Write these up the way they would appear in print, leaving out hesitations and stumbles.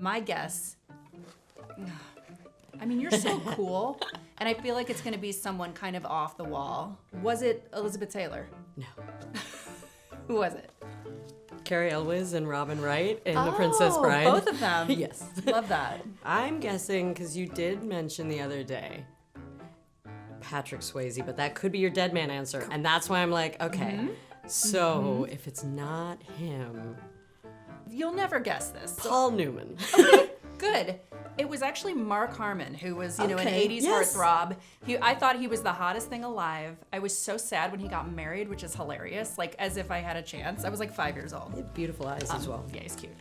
My guess, I mean, you're so cool, and I feel like it's going to be someone kind of off the wall. Was it Elizabeth Taylor? No. Who was it? Carrie Elwes and Robin Wright in The Princess Bride. Both of them. Yes. Love that. I'm guessing, because you did mention the other day, Patrick Swayze, but that could be your dead man answer. And that's why I'm like, okay, so if it's not him... You'll never guess this. Paul Newman. Okay, good. It was actually Mark Harmon, who was, an 80s heartthrob. I thought he was the hottest thing alive. I was so sad when he got married, which is hilarious, like as if I had a chance. I was like 5 years old. He had beautiful eyes as well. Yeah, he's cute.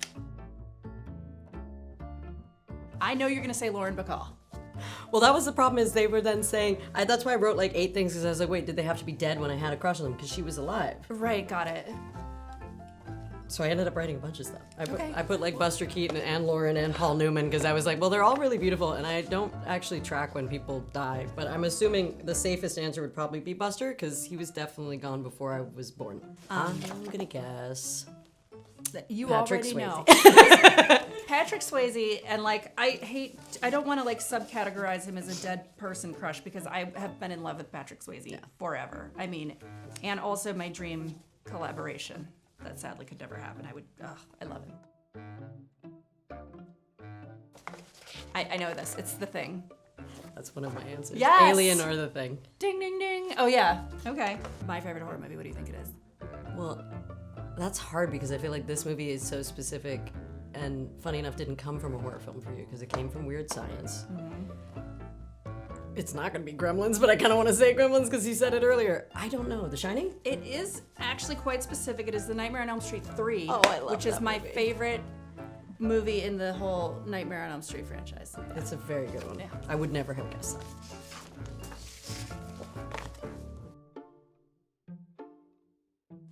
I know you're gonna say Lauren Bacall. Well, that was the problem, is they were then saying, that's why I wrote like 8 things, because I was like, wait, did they have to be dead when I had a crush on them? Because she was alive. Right, got it. So I ended up writing a bunch of stuff. Okay. I put like Buster Keaton and Lauren and Paul Newman, because I was like, well, they're all really beautiful, and I don't actually track when people die. But I'm assuming the safest answer would probably be Buster, because he was definitely gone before I was born. I'm gonna guess You Patrick already know. Swayze. Patrick Swayze, and like, I don't want to like subcategorize him as a dead person crush, because I have been in love with Patrick Swayze forever. I mean, and also my dream collaboration that sadly could never happen. I love him. I know this. It's The Thing. That's one of my answers. Yes! Alien or The Thing. Ding, ding, ding. Oh yeah. Okay. My favorite horror movie. What do you think it is? Well, that's hard, because I feel like this movie is so specific, and funny enough, didn't come from a horror film for you, because it came from Weird Science. It's not gonna be Gremlins, but I kind of want to say Gremlins because you said it earlier. I don't know. The Shining? It is actually quite specific. It is The Nightmare on Elm Street 3. Oh, I love which is that my movie. favorite movie in the whole Nightmare on Elm Street franchise. It's a very good one. Yeah. I would never have guessed that.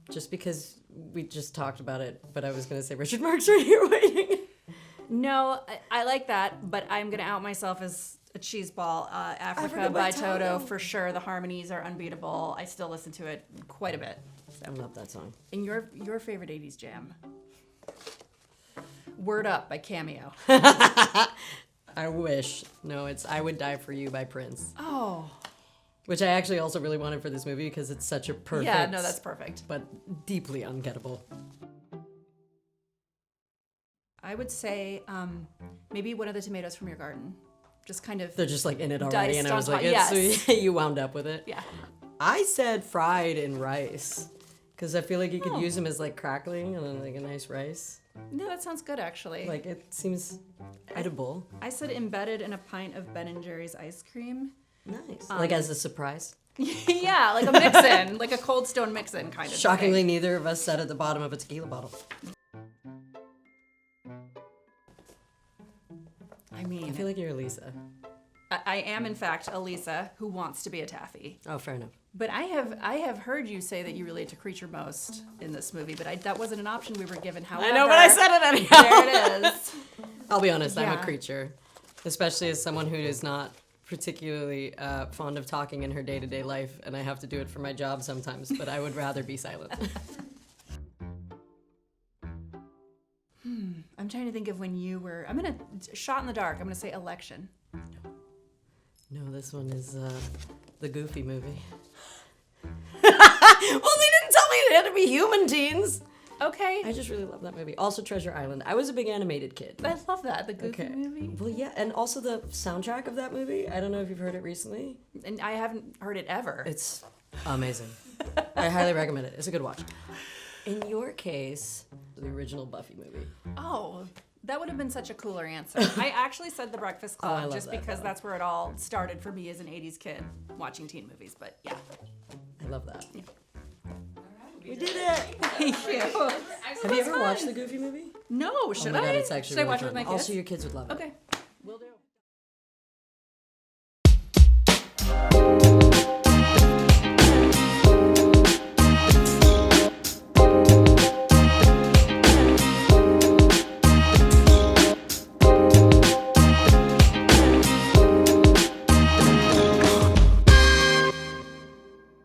Just because we just talked about it, but I was gonna say Richard Marx right here waiting. No, I like that, but I'm gonna out myself as a cheeseball. Africa by Toto, for sure. The harmonies are unbeatable. I still listen to it quite a bit. I love that song. And your favorite 80s jam? Word Up by Cameo. I wish. No, it's I Would Die For You by Prince. Oh. Which I actually also really wanted for this movie because it's such a perfect... Yeah, no, that's perfect. But deeply ungettable. I would say maybe One of the Tomatoes from Your Garden. Just kind of... They're just like in it already, and I was like, yes. so you wound up with it. Yeah. I said fried in rice because I feel like you could use them as like crackling and then like a nice rice. No, that sounds good actually. Like it seems edible. I said embedded in a pint of Ben & Jerry's ice cream. Nice. Like as a surprise. Yeah, like a mix-in, like a Cold Stone mix-in kind of Shockingly, thing. neither of us sat at the bottom of a tequila bottle. I mean, I feel like you're Elisa. I am in fact Elisa who wants to be a taffy. Oh, fair enough. But I have heard you say that you relate to Creature most in this movie, but that wasn't an option we were given. However, I know, but I said it anyhow. There it is. I'll be honest, I'm Yeah. a creature. Especially as someone who is not particularly fond of talking in her day-to-day life, and I have to do it for my job sometimes, but I would rather be silent. I'm trying to think of when you were. I'm gonna shot in the dark. I'm gonna say Election. No, this one is the Goofy movie. Well, they didn't tell me it had to be human teens. Okay. I just really love that movie. Also, Treasure Island. I was a big animated kid. I love that, the Goofy movie. Well, yeah, and also the soundtrack of that movie. I don't know if you've heard it recently. And I haven't heard it ever. It's amazing. I highly recommend it. It's a good watch. In your case, the original Buffy movie. Oh, that would have been such a cooler answer. I actually said The Breakfast I Club love just that, because though. that's where it all started for me as an 80s kid watching teen movies, but yeah. I love that. Yeah. We did it! Thank you. Have you ever watched the Goofy movie? No, should Oh my I? God, it's actually should I really watch it fun. with my kids? Also, your kids would love it. Okay.